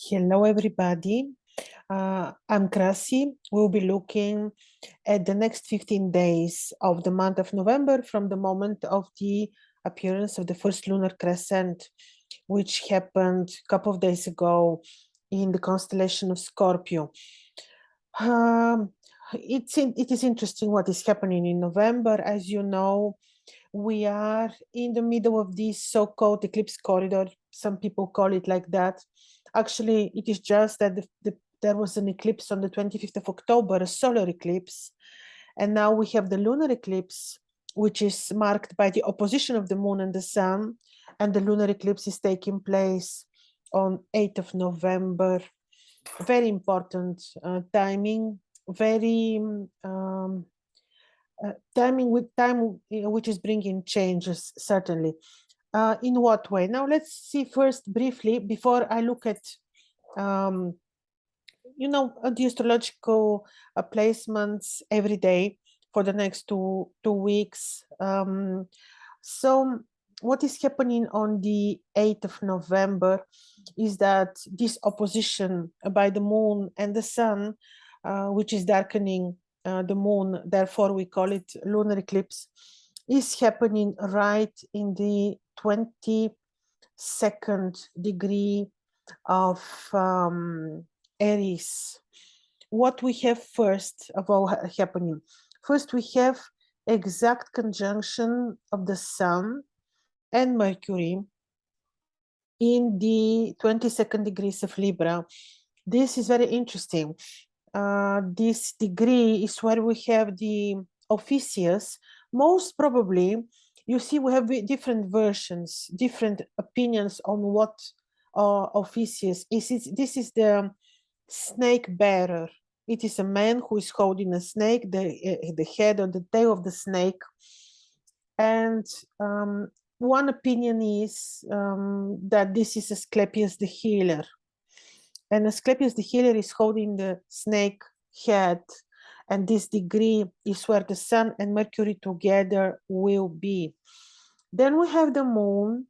Hello, everybody. I'm Krasi. We'll be looking at the next 15 days of the month of November from the moment of the appearance of the first lunar crescent, which happened a couple of days ago in the constellation of Scorpio. It is interesting what is happening in November. As you know, we are in the middle of this so-called eclipse corridor. Some people call it like that. Actually, it is just that there was an eclipse on the 25th of October, a solar eclipse. And now we have the lunar eclipse, which is marked by the opposition of the moon and the sun. And the lunar eclipse is taking place on 8th of November. Very important timing, very timing with time which is bringing changes, certainly. In what way? Now let's see first briefly, before I look at the astrological placements every day for the next two weeks. So what is happening on the 8th of November is that this opposition by the moon and the sun, which is darkening the moon, therefore we call it lunar eclipse, is happening right in the 22nd degree of Aries. What we have first of all happening? First, we have exact conjunction of the Sun and Mercury in the 22nd degrees of Libra. This is very interesting. This degree is where we have the officious. Most probably, you see, we have different versions, different opinions on what officious is. This is the snake bearer. It is a man who is holding a snake, the head or the tail of the snake. And one opinion is that this is Asclepius the healer. And Asclepius the healer is holding the snake head. And this degree is where the Sun and Mercury together will be. Then we have the moon,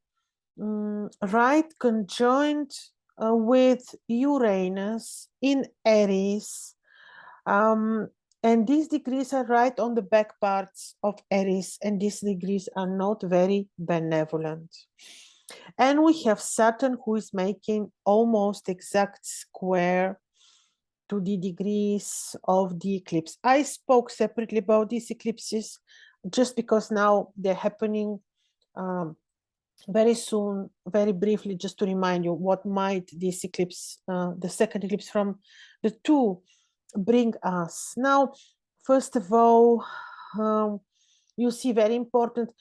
right conjoined with Uranus in Aries. And these degrees are right on the back parts of Aries, and these degrees are not very benevolent. And we have Saturn, who is making almost exact square to the degrees of the eclipse. I spoke separately about these eclipses just because now they're happening very soon, very briefly, just to remind you what might this eclipse, the second eclipse from the two, bring us. Now, first of all, you see very important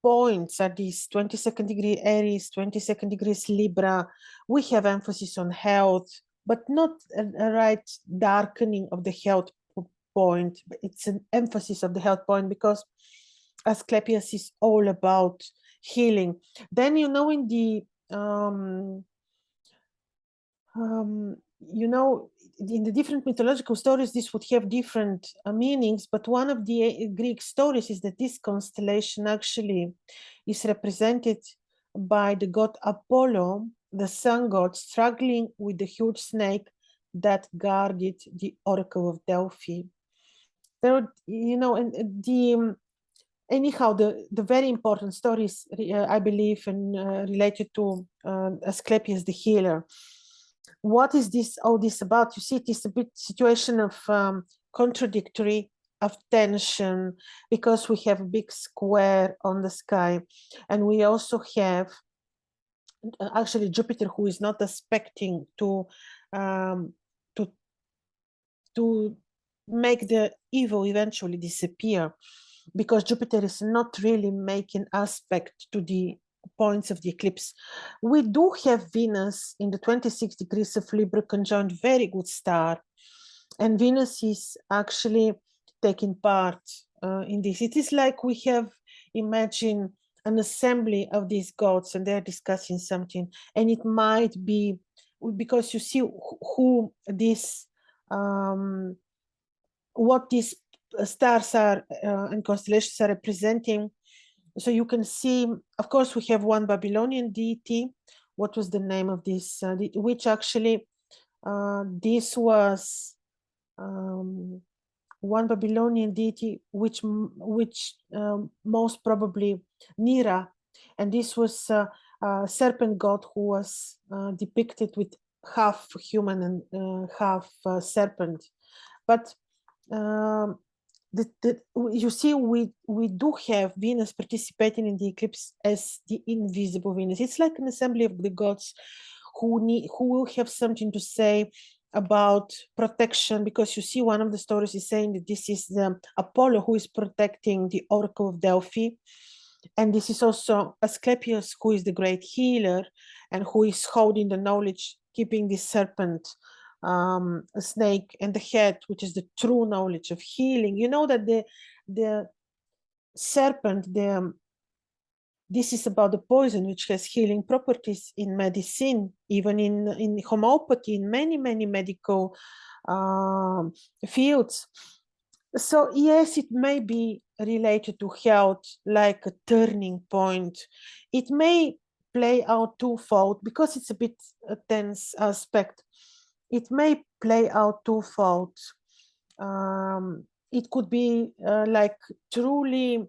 points are these 22nd degree Aries, 22nd degrees Libra. We have emphasis on health, but not a right darkening of the health point. It's an emphasis of the health point because Asclepius is all about healing. Then, in the in the different mythological stories, this would have different meanings, but one of the Greek stories is that this constellation actually is represented by the god Apollo, the sun god, struggling with the huge snake that guarded the Oracle of Delphi. There, anyhow, the very important stories, I believe, and related to Asclepius the healer. What is all this about? You see, it is a bit situation of contradictory, of tension, because we have a big square on the sky, and we also have actually Jupiter, who is not expecting to make the evil eventually disappear, because Jupiter is not really making aspect to the points of the eclipse. We do have Venus in the 26 degrees of Libra conjunct very good star, and Venus is actually taking part in this. It is like we have, imagine an assembly of these gods and they're discussing something, and it might be because you see who this what these stars are and constellations are representing. So you can see, of course, we have one Babylonian deity. What was the name of this? Which actually This was one Babylonian deity, which most probably Nira, and this was a serpent god who was depicted with half human and half serpent. But you see, we do have Venus participating in the eclipse as the invisible Venus. It's like an assembly of the gods who will have something to say about protection, because you see one of the stories is saying that this is the Apollo who is protecting the Oracle of Delphi, and this is also Asclepius who is the great healer and who is holding the knowledge, keeping the serpent, a snake, and the head, which is the true knowledge of healing. You know that the serpent, this is about the poison, which has healing properties in medicine, even in homeopathy, in many medical fields. So yes, it may be related to health, like a turning point. It may play out twofold, because it's a bit a tense aspect. It may play out twofold. It could be like truly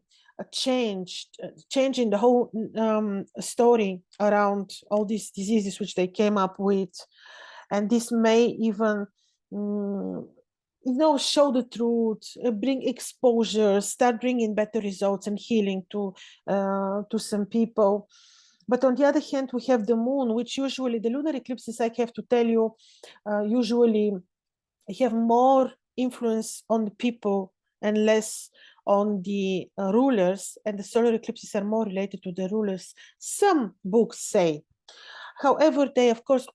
changing the whole story around all these diseases which they came up with, and this may even show the truth, bring exposure, start bringing better results and healing to some people. But on the other hand, we have the moon, which usually the lunar eclipses, I have to tell you, usually have more influence on the people and less on the rulers, and the solar eclipses are more related to the rulers, some books say. However, they of course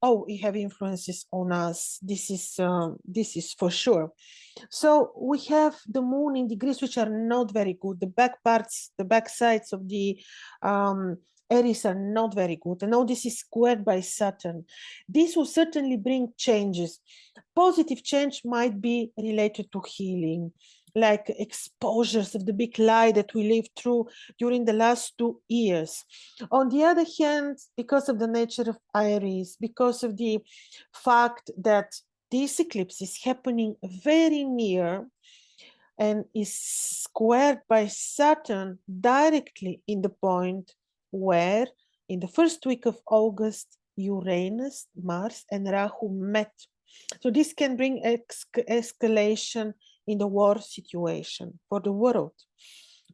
have influences on us. This is for sure. So we have the moon in degrees which are not very good. The back parts, the back sides of the Aries are not very good. And now this is squared by Saturn. This will certainly bring changes. Positive change might be related to healing, like exposures of the big light that we lived through during the last 2 years. On the other hand, because of the nature of Aries, because of the fact that this eclipse is happening very near and is squared by Saturn directly in the point where in the first week of August, Uranus, Mars, and Rahu met. So this can bring escalation in the war situation for the world.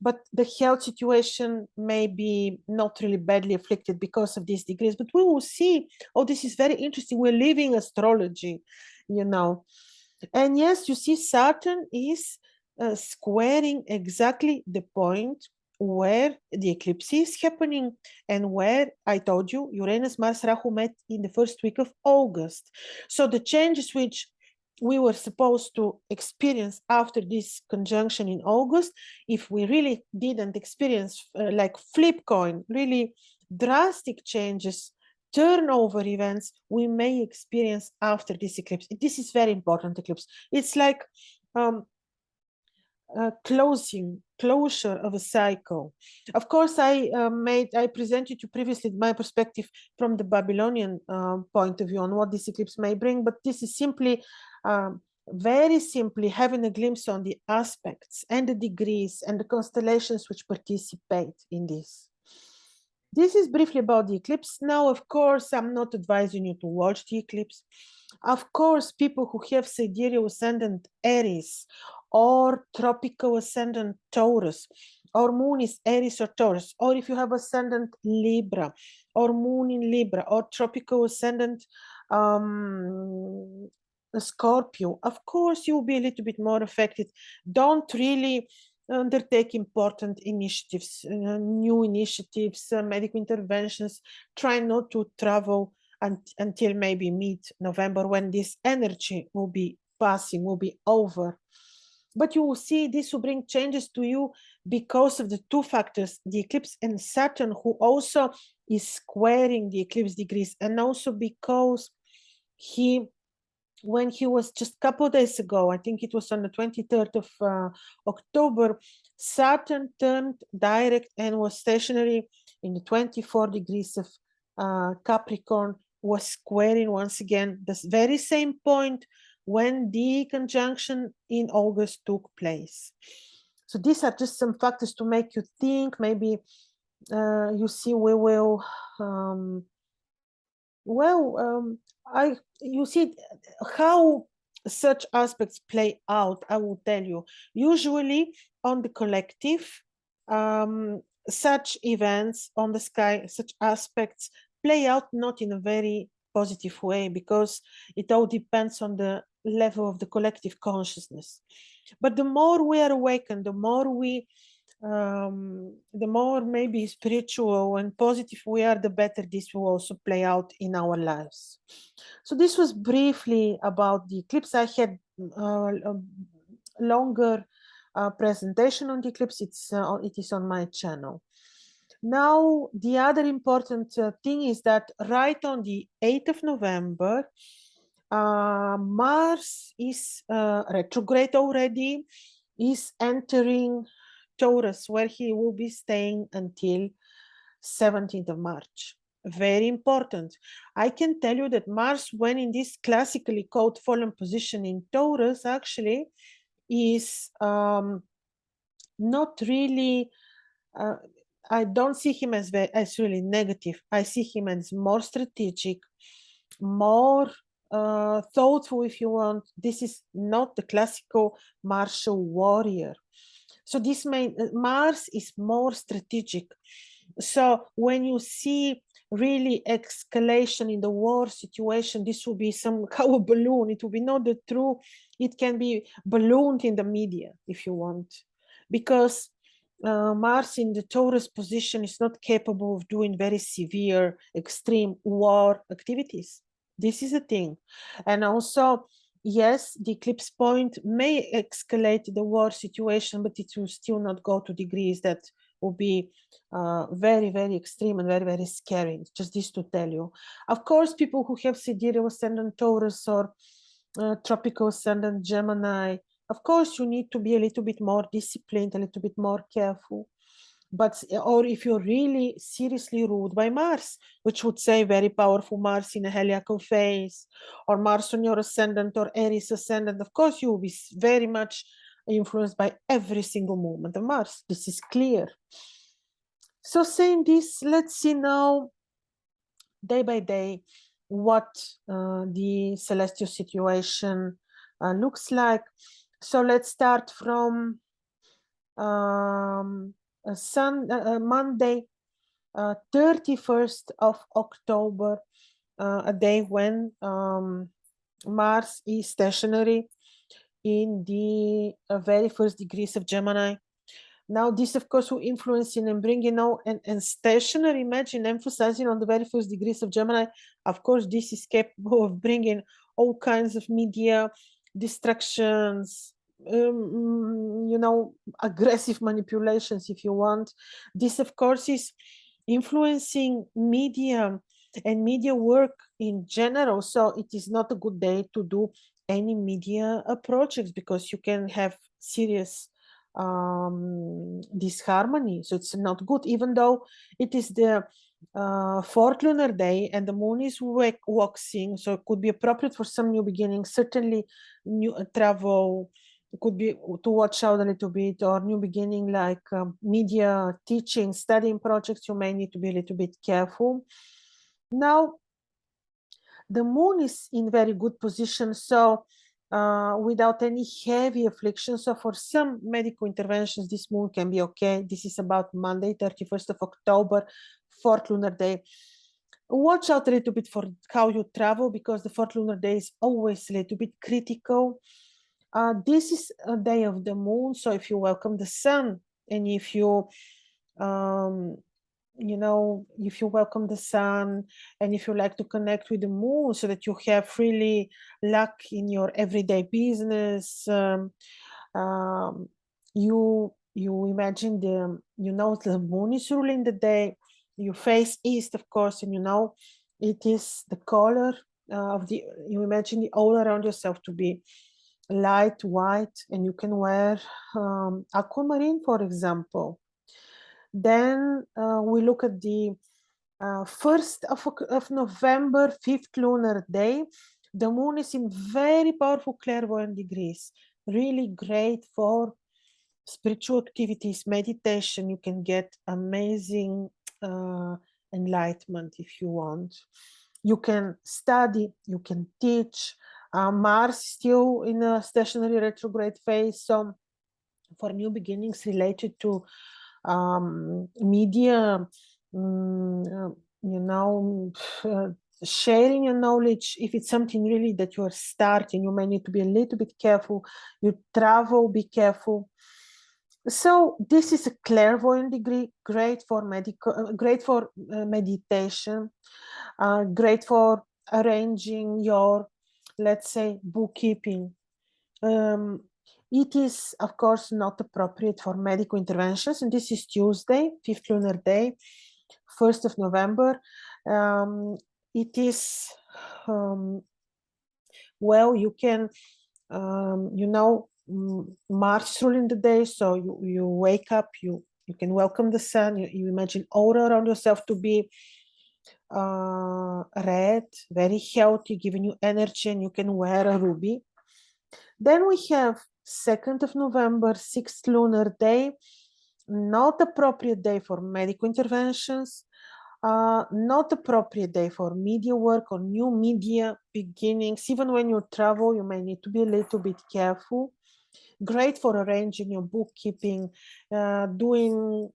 But the health situation may be not really badly afflicted because of these degrees. But we will see. Oh, this is very interesting. We're living astrology, you know. And yes, you see, Saturn is squaring exactly the point where the eclipse is happening and where I told you Uranus, Mars, Rahu met in the first week of August. So the changes which we were supposed to experience after this conjunction in August, if we really didn't experience like flip coin, really drastic changes, turnover events, we may experience after this eclipse. This is very important eclipse. It's like closure of a cycle. Of course, I presented you previously my perspective from the Babylonian point of view on what this eclipse may bring, but this is simply very simply having a glimpse on the aspects and the degrees and the constellations which participate in this. This is briefly about the eclipse. Now, of course, I'm not advising you to watch the eclipse. Of course, people who have sidereal ascendant Aries or tropical ascendant Taurus, or moon is Aries or Taurus, or if you have ascendant Libra or moon in Libra or tropical ascendant Scorpio, of course you will be a little bit more affected. Don't really undertake important initiatives, new initiatives, medical interventions. Try not to travel until maybe mid-November, when this energy will be passing, will be over. But you will see this will bring changes to you because of the two factors, the eclipse and Saturn, who also is squaring the eclipse degrees, and also because when he was just a couple of days ago, I think it was on the 23rd of October, Saturn turned direct and was stationary in the 24 degrees of Capricorn was squaring once again the very same point when the conjunction in August took place. So these are just some factors to make you think. Maybe you see, we will you see how such aspects play out. I will tell you, usually on the collective, such events on the sky, such aspects play out not in a very positive way, because it all depends on the level of the collective consciousness. But the more we are awakened, the more maybe spiritual and positive we are, the better this will also play out in our lives. So this was briefly about the eclipse. I had a longer presentation on the eclipse. It is on my channel. Now, the other important thing is that right on the 8th of November, Mars is retrograde already, is entering Taurus, where he will be staying until 17th of March. Very important. I can tell you that Mars, when in this classically called fallen position in Taurus, actually is not really, I don't see him as really negative. I see him as more strategic, more thoughtful, if you want. This is not the classical martial warrior. So this Mars is more strategic. So when you see really escalation in the war situation, this will be somehow a balloon. It will be not the true. It can be ballooned in the media, if you want, because Mars in the Taurus position is not capable of doing very severe, extreme war activities. This is a thing. And also, yes, the eclipse point may escalate the war situation, but it will still not go to degrees that will be very, very extreme and very, very scary. Just this to tell you. Of course, people who have sidereal ascendant Taurus or tropical ascendant Gemini, of course, you need to be a little bit more disciplined, a little bit more careful. But, or if you're really seriously ruled by Mars, which would say very powerful Mars in a heliacal phase, or Mars on your ascendant or Aries ascendant, of course, you will be very much influenced by every single movement of Mars. This is clear. So saying this, let's see now, day by day, what the celestial situation looks like. So let's start from Monday, 31st of October, a day when Mars is stationary in the very first degrees of Gemini. Now, this, of course, will influence in and bring, and stationary, imagine emphasizing on the very first degrees of Gemini. Of course, this is capable of bringing all kinds of media distractions, aggressive manipulations, if you want. This, of course, is influencing media and media work in general. So it is not a good day to do any media projects, because you can have serious disharmony. So it's not good, even though it is the fourth lunar day and the moon is waxing, so it could be appropriate for some new beginnings. Certainly new travel could be to watch out a little bit, or new beginning like media, teaching, studying projects. You may need to be a little bit careful. Now the moon is in very good position, so without any heavy affliction. So for some medical interventions, this moon can be okay. This is about Monday, 31st of October, fourth lunar day. Watch out a little bit for how you travel, because the fourth lunar day is always a little bit critical. This is a day of the moon, so if you welcome the sun, and if you if you welcome the sun, and if you like to connect with the moon so that you have really luck in your everyday business, you imagine the moon is ruling the day. You face east, of course, and it is the color of you imagine the all around yourself to be light white, and you can wear aquamarine, for example. Then we look at the 1st of November, 5th lunar day, the moon is in very powerful clairvoyant degrees, really great for spiritual activities, meditation. You can get amazing enlightenment if you want. You can study, you can teach. Mars still in a stationary retrograde phase, so for new beginnings related to media, sharing your knowledge. If it's something really that you are starting, you may need to be a little bit careful. You travel, be careful. So this is a clairvoyant degree, great for meditation, great for arranging your, let's say, bookkeeping. It is, of course, not appropriate for medical interventions, and this is Tuesday, 5th lunar day, 1st of November. It is, well, you can, Mars ruling the day, so you wake up, you can welcome the sun, you imagine aura around yourself to be red, very healthy, giving you energy, and you can wear a ruby. Then we have 2nd of November, 6th lunar day, not appropriate day for medical interventions, not appropriate day for media work or new media beginnings. Even when you travel, you may need to be a little bit careful. Great for arranging your bookkeeping, doing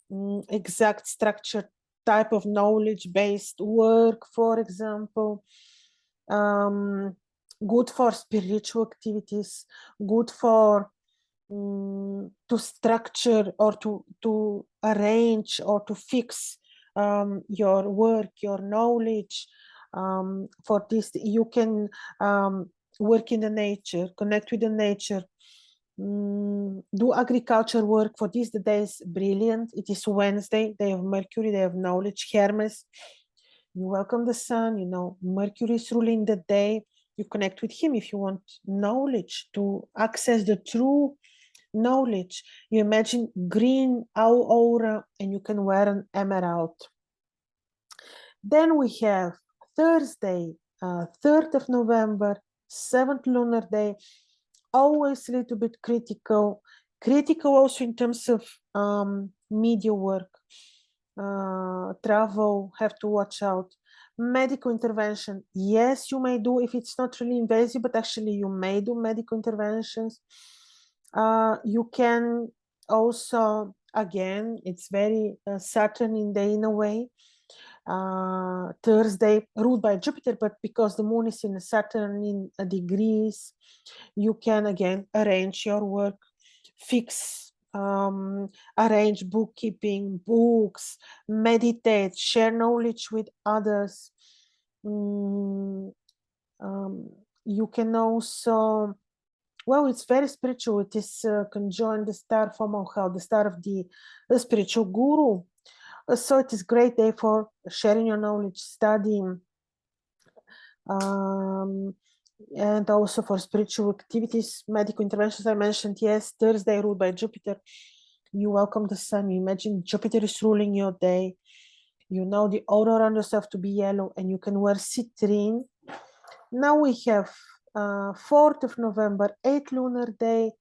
exact structured type of knowledge-based work, for example. Good for spiritual activities, good for to structure or to arrange or to fix your work, your knowledge. For this, you can work in the nature, connect with the nature, do agriculture work. For this, the day is brilliant. It is Wednesday, day of Mercury, day of knowledge, Hermes. You welcome the sun, Mercury is ruling the day. You connect with him if you want knowledge, to access the true knowledge. You imagine green aura, and you can wear an emerald. Then we have Thursday, 3rd of November, 7th lunar day, always a little bit critical also in terms of media work, travel, have to watch out. Medical intervention, yes, you may do if it's not really invasive, but actually you may do medical interventions. You can also, again, it's very Saturn in day in a way. Thursday ruled by Jupiter, but because the moon is in Saturn in degrees, you can again arrange your work, fix, arrange bookkeeping, books, meditate, share knowledge with others. You can also, well, it's very spiritual. It is conjoined the star for Mohel, the star of the spiritual guru. So it is great day for sharing your knowledge, studying, and also for spiritual activities, medical interventions. I mentioned, yes, Thursday ruled by Jupiter. You welcome the sun. You imagine Jupiter is ruling your day. You know the aura around yourself to be yellow, and you can wear citrine. Now we have 4th of November, 8th lunar day.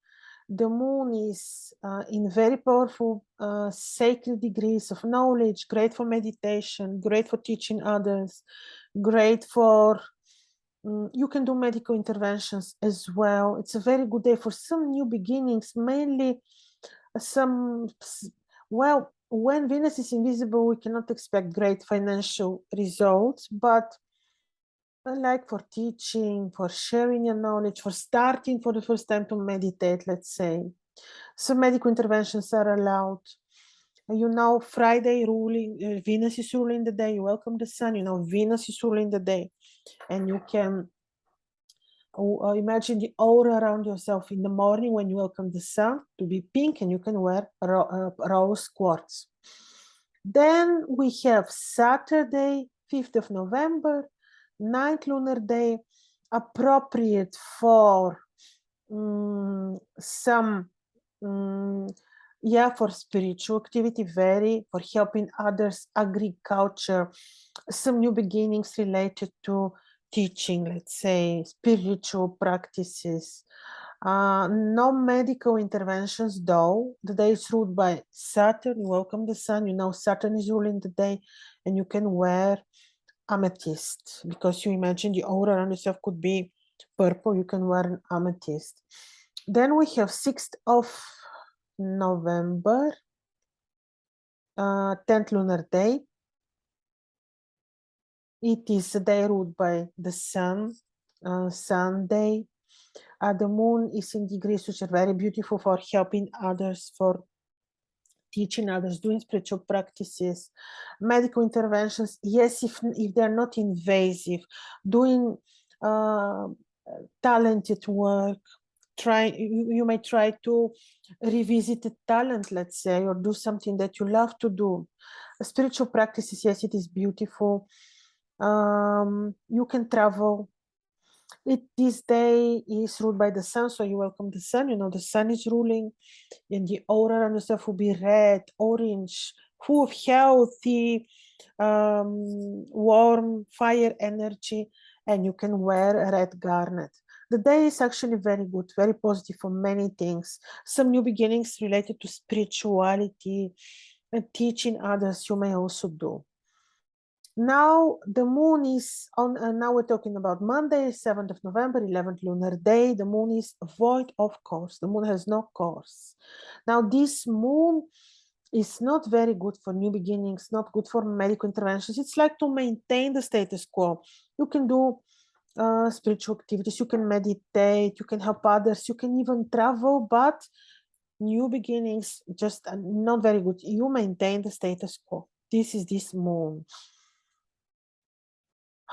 The moon is in very powerful sacred degrees of knowledge, great for meditation, great for teaching others, great for, you can do medical interventions as well. It's a very good day for some new beginnings, mainly well, when Venus is invisible, we cannot expect great financial results, but like for teaching, for sharing your knowledge, for starting for the first time to meditate, let's say. So medical interventions are allowed. Friday ruling, Venus is ruling the day. You welcome the sun, Venus is ruling the day. And you can imagine the aura around yourself in the morning when you welcome the sun to be pink, and you can wear rose quartz. Then we have Saturday, 5th of November, 9th lunar day, appropriate for some Yeah, for spiritual activity, very, for helping others, agriculture, some new beginnings related to teaching, let's say, spiritual practices. No medical interventions, though. The day is ruled by Saturn. You welcome the sun. You know Saturn is ruling the day, and you can wear amethyst because you imagine the aura around yourself could be purple. You can wear an amethyst. Then we have 6th of November, 10th lunar day. It is a day ruled by the sun, Sunday. The moon is in degrees which are very beautiful for helping others, for teaching others, doing spiritual practices, medical interventions. Yes, if they're not invasive, doing talented work. You may try to revisit a talent, let's say, or do something that you love to do. Spiritual practices, yes, it is beautiful. You can travel. This day is ruled by the sun, so you welcome the sun. You know the sun is ruling, and the aura around yourself will be red, orange, full of healthy, warm fire energy, and you can wear a red garnet. The day is actually very good, very positive for many things. Some new beginnings related to spirituality and teaching others you may also do. Now the moon is on, now we're talking about Monday, 7th of November, 11th lunar day. The moon is void of course. The moon has no course. Now this moon is not very good for new beginnings, not good for medical interventions. It's like to maintain the status quo. You can do spiritual activities, you can meditate, you can help others, you can even travel, but new beginnings just not very good. You maintain the status quo. This is this moon.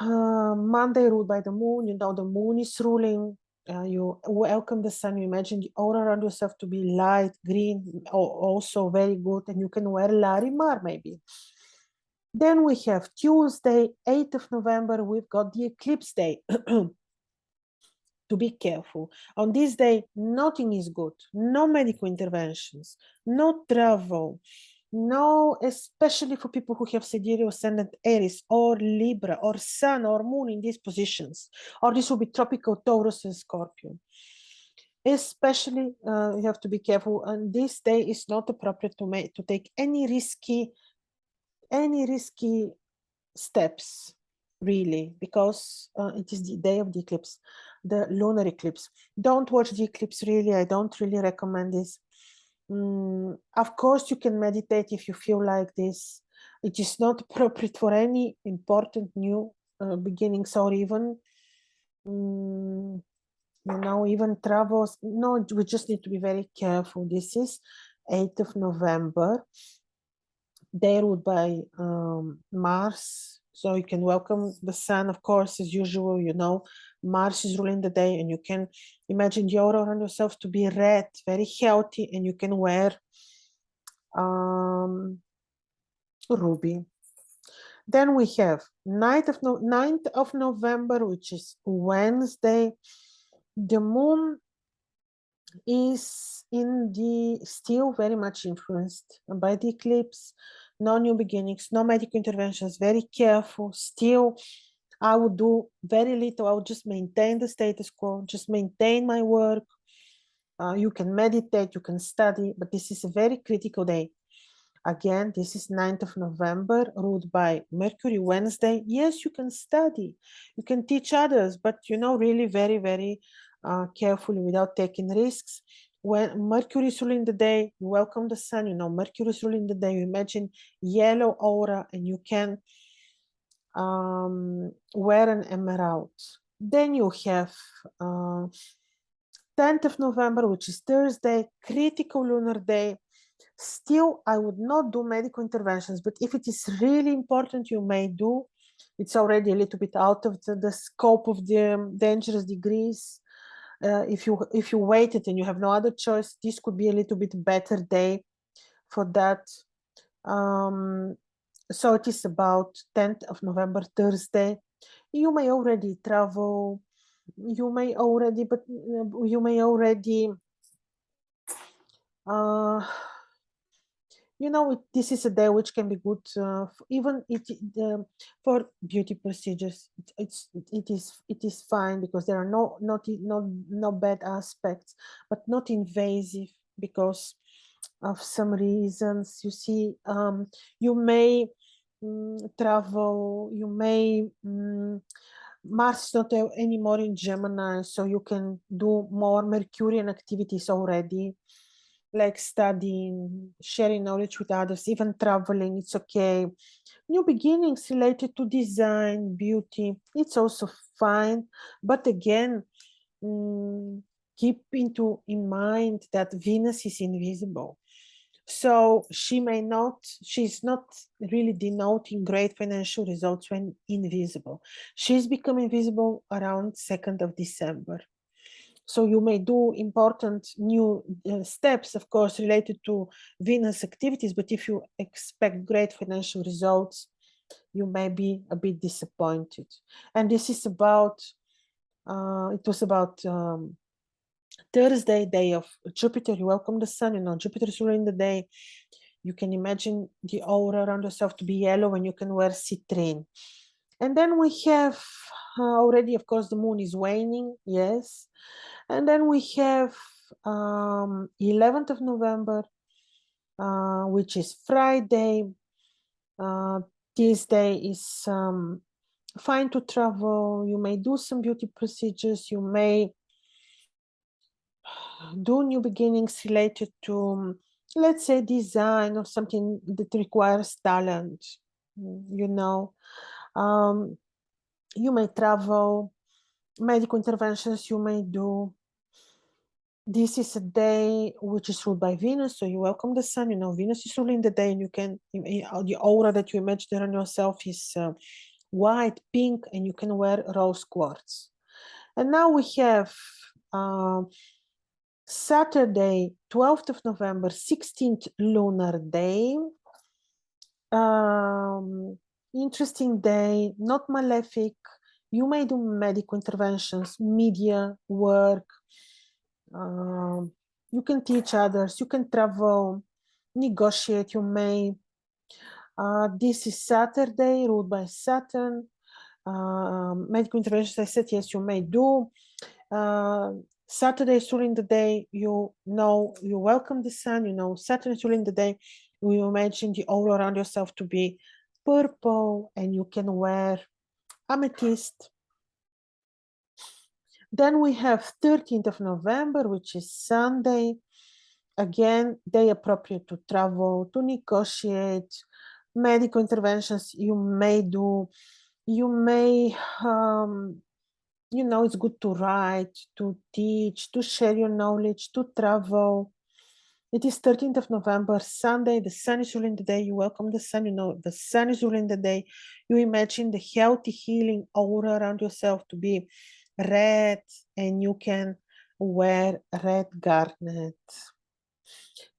Monday ruled by the moon. You know the moon is ruling. You welcome the sun. You imagine the aura around yourself to be light green, also very good, and you can wear Larimar maybe. Then we have Tuesday, 8th of November. We've got the eclipse day. To be careful. On this day, nothing is good. No medical interventions, no travel, no, especially for people who have sidereal ascendant Aries or Libra or Sun or Moon in these positions, or this will be tropical Taurus and Scorpio. Especially, you have to be careful. And this day is not appropriate to take any risky steps, really, because it is the day of the eclipse, the lunar eclipse. Don't watch the eclipse, really. I don't really recommend this. Of course, you can meditate if you feel like this. It is not appropriate for any important new beginnings or even, even travels. No, we just need to be very careful. This is 8th of November. Day ruled by Mars, so you can welcome the sun, of course, as usual. Mars is ruling the day, and you can imagine the aura around yourself to be red, very healthy, and you can wear ruby. Then we have 9th of November, which is Wednesday. The moon is still very much influenced by the eclipse. No new beginnings, no medical interventions, very careful. Still, I would do very little. I would just maintain the status quo, just maintain my work. You can meditate, you can study, but this is a very critical day. Again, this is 9th of November, ruled by Mercury, Wednesday. Yes, you can study, you can teach others, but really very, very carefully without taking risks. When Mercury is ruling the day, you welcome the sun. Mercury is ruling the day. You imagine yellow aura, and you can wear an emerald. Then you have 10th of November, which is Thursday, critical lunar day. Still, I would not do medical interventions, but if it is really important, you may do. It's already a little bit out of the scope of the dangerous degrees. If you waited and you have no other choice, this could be a little bit better day for that. So it is about 10th of November, Thursday. You may already travel. You may already you know, this is a day which can be good even for beauty procedures. It is fine because there are no bad aspects, but not invasive because of some reasons. You see, you may travel, you may Mars is not anymore in Gemini, so you can do more Mercurian activities already, like studying, sharing knowledge with others, even traveling, it's okay. New beginnings related to design, beauty, it's also fine. But again, keep in mind that Venus is invisible. So she's not really denoting great financial results when invisible. She's becoming visible around 2nd of December. So you may do important new steps, of course, related to Venus activities, but if you expect great financial results, you may be a bit disappointed. And this is about, it was about Thursday, day of Jupiter. You welcome the sun, you know, Jupiter is ruling the day. You can imagine the aura around yourself to be yellow and you can wear citrine. And then we have already, of course, the moon is waning, yes. And then we have 11th of November, which is Friday. This day is fine to travel. You may do some beauty procedures. You may do new beginnings related to, let's say, design or something that requires talent, you know. You may travel, medical interventions you may do. This is a day which is ruled by Venus, so you welcome the sun, you know, Venus is ruling the day, and you can, the aura that you imagine on yourself is white, pink, and you can wear rose quartz. And now we have Saturday, 12th of November, 16th lunar day. Interesting day, not malefic. You may do medical interventions, media, work. You can teach others, you can travel, negotiate, you may. This is Saturday, ruled by Saturn. Medical interventions, I said, yes, you may do. Saturday is during the day, you know, you welcome the sun, you know, Saturn is during the day, you imagine the aura around yourself to be purple and you can wear amethyst. Then we have 13th of November, which is Sunday. Again, day appropriate to travel, to negotiate, medical interventions you may do. You may, you know, it's good to write, to teach, to share your knowledge, to travel. It is 13th of November, Sunday. The sun is ruling the day. You welcome the sun. You know, the sun is ruling the day. You imagine the healthy, healing aura around yourself to be red, and you can wear red garnet.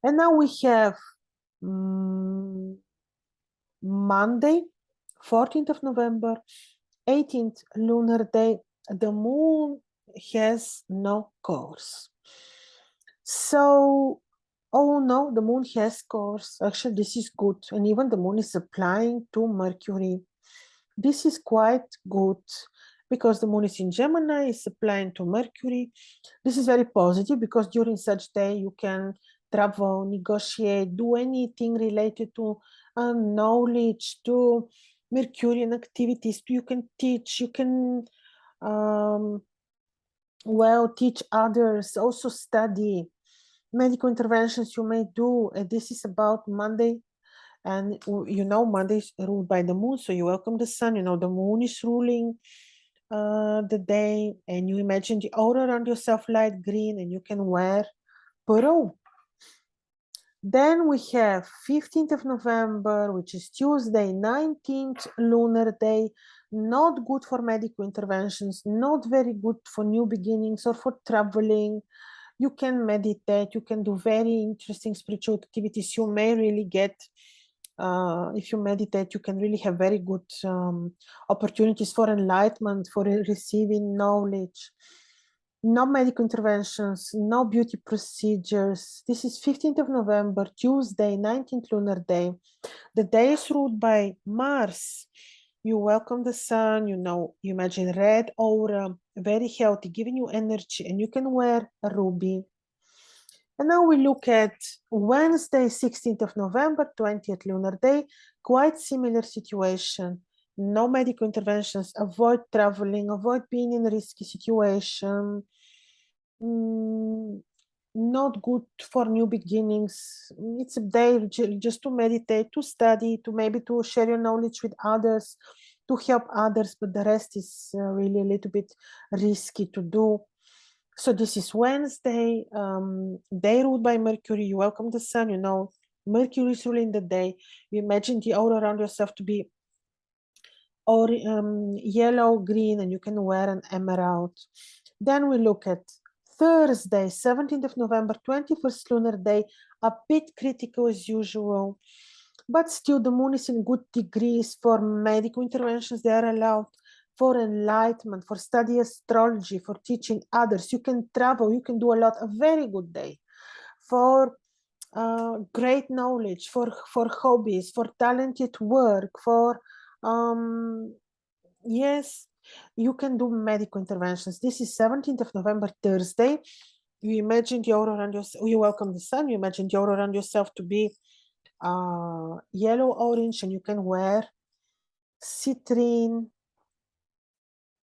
And now we have Monday, 14th of November, 18th lunar day. The moon has no course. So, oh no, the moon has course. Actually, this is good. And even the moon is applying to Mercury. This is quite good because the moon is in Gemini, is applying to Mercury. This is very positive because during such day you can travel, negotiate, do anything related to knowledge, to Mercurian activities. You can teach, you can well teach others, also study. Medical interventions you may do. And this is about Monday. And you know, Monday is ruled by the moon, so you welcome the sun. You know, the moon is ruling the day, and you imagine the aura around yourself light green, and you can wear pearl. Then we have 15th of November, which is Tuesday, 19th lunar day. Not good for medical interventions, not very good for new beginnings or for traveling. You can meditate, you can do very interesting spiritual activities. You may really get, if you meditate, you can really have very good opportunities for enlightenment, for receiving knowledge. No medical interventions, no beauty procedures. This is 15th of November, Tuesday, 19th lunar day. The day is ruled by Mars. You welcome the sun, you know, you imagine red aura, very healthy, giving you energy, and you can wear a ruby. And now we look at Wednesday, 16th of November, 20th lunar day, quite similar situation. No medical interventions, avoid traveling, avoid being in a risky situation. Not good for new beginnings. It's a day just to meditate, to study, to maybe to share your knowledge with others, to help others, but the rest is really a little bit risky to do. So this is Wednesday, day ruled by Mercury. You welcome the sun, you know, Mercury is ruling the day. You imagine the aura around yourself to be or yellow, green, and you can wear an emerald. Then we look at Thursday, 17th of November, 21st lunar day, a bit critical as usual, but still the moon is in good degrees for medical interventions. They are allowed for enlightenment, for study astrology, for teaching others. You can travel, you can do a lot, a very good day for great knowledge, for hobbies, for talented work, for yes, you can do medical interventions. This is 17th of November, Thursday. You imagine the aura around yourself, you welcome the sun, you imagine the aura around yourself to be yellow, orange, and you can wear citrine.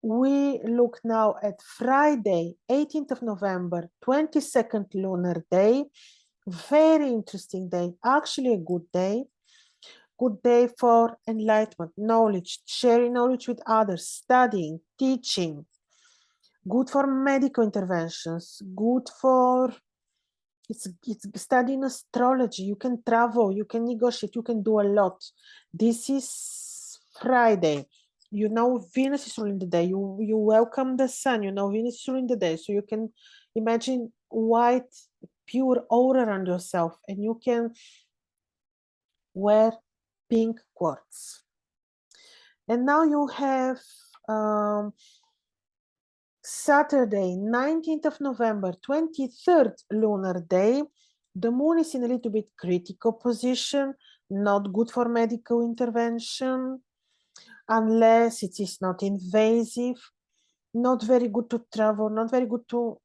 We look now at Friday, 18th of November, 22nd lunar day. Very interesting day, actually a good day. Good day for enlightenment, knowledge, sharing knowledge with others, studying, teaching. Good for medical interventions, good for it's studying astrology. You can travel, you can negotiate, you can do a lot. This is Friday. You know Venus is ruling the day. You welcome the sun, you know Venus is ruling the day. So you can imagine white, pure aura around yourself, and you can wear pink quartz. And now you have Saturday, 19th of November, 23rd lunar day. The moon is in a little bit critical position, not good for medical intervention, unless it is not invasive, not very good to travel, not very good to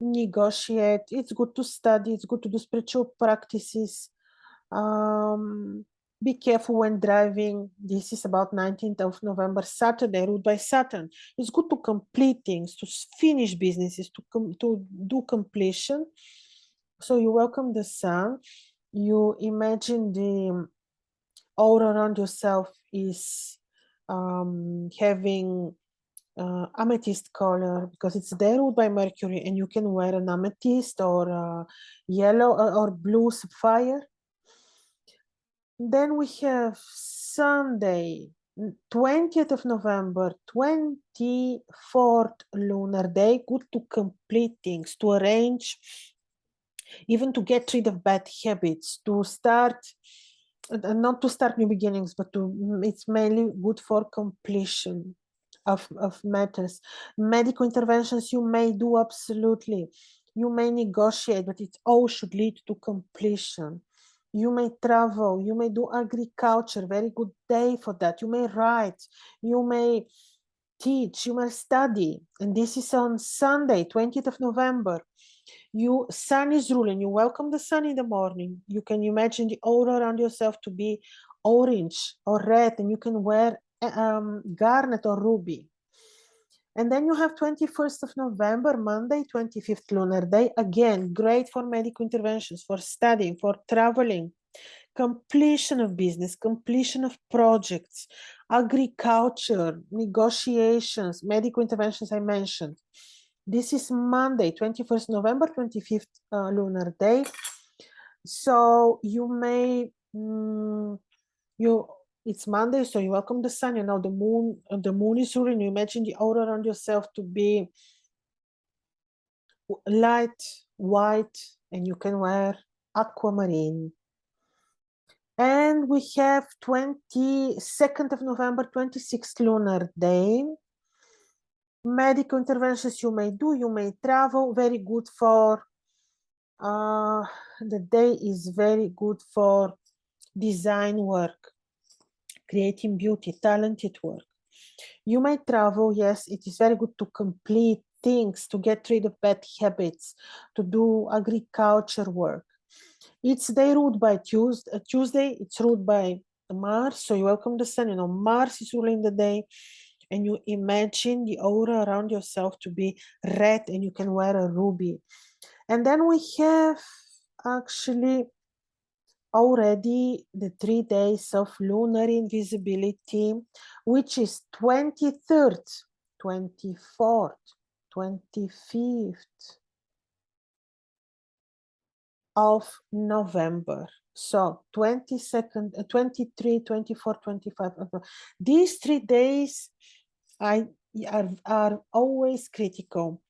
negotiate. It's good to study, it's good to do spiritual practices. Be careful when driving. This is about 19th of November, Saturday, ruled by Saturn. It's good to complete things, to finish businesses, to do completion. So you welcome the sun. You imagine the aura around yourself is having amethyst color because it's there ruled by Mercury, and you can wear an amethyst or yellow or blue sapphire. Then we have Sunday, 20th of November, 24th lunar day. Good to complete things, to arrange, even to get rid of bad habits, to start, not to start new beginnings, but it's mainly good for completion of matters. Medical interventions you may do, absolutely. You may negotiate, but it all should lead to completion. You may travel, you may do agriculture, very good day for that. You may write, you may teach, you may study. And this is on Sunday, 20th of November. Sun is ruling, you welcome the sun in the morning. You can imagine the aura around yourself to be orange or red, and you can wear garnet or ruby. And then you have 21st of November, Monday, 25th lunar day. Again, great for medical interventions, for studying, for traveling, completion of business, completion of projects, agriculture, negotiations, medical interventions I mentioned. This is Monday, 21st November, 25th lunar day. So you may, it's Monday, so you welcome the sun, you know, the moon is ruling. You imagine the aura around yourself to be light, white, and you can wear aquamarine. And we have 22nd of November, 26th lunar day. medical interventions you may do, you may travel, very good for, the day is very good for design work, creating beauty, talented work. You may travel, yes, it is very good to complete things, to get rid of bad habits, to do agriculture work. It's day ruled by Tuesday, it's ruled by Mars, so you welcome the sun, you know, Mars is ruling the day, and you imagine the aura around yourself to be red and you can wear a ruby. And then we have actually already the 3 days of lunar invisibility, which is 23rd, 24th, 25th of November. So 22nd, 23, 24, 25. These 3 days are always critical.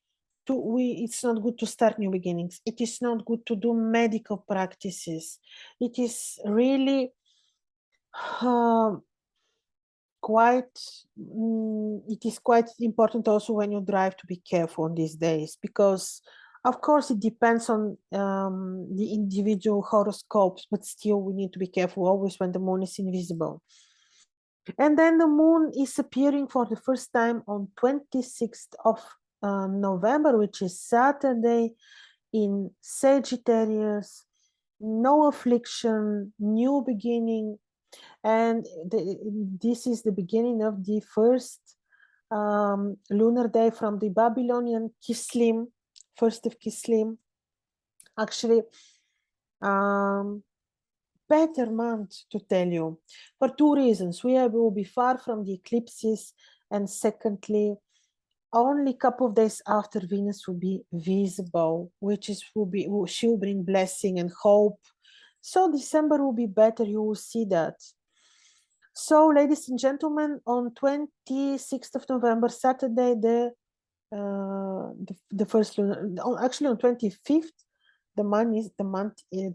It's not good to start new beginnings. It is not good to do medical practices. It is really it is quite important also when you drive to be careful on these days, because of course it depends on the individual horoscopes, but still we need to be careful always when the moon is invisible. And then the moon is appearing for the first time on 26th of November, which is Saturday, in Sagittarius. No affliction, new beginning, and this is the beginning of the first lunar day from the Babylonian Kislev, first of Kislev. Actually, better month to tell you for 2 reasons. We will be far from the eclipses, and secondly, only a couple of days after Venus will be visible, which is she will bring blessing and hope. So December will be better. You will see that. So, ladies and gentlemen, on 26th of November, Saturday, the first lunar, actually on 25th, the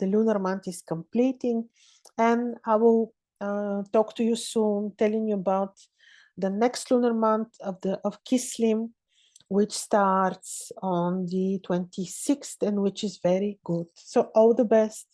lunar month is completing, and I will talk to you soon, telling you about the next lunar month of Kislev, which starts on the 26th and which is very good. So all the best.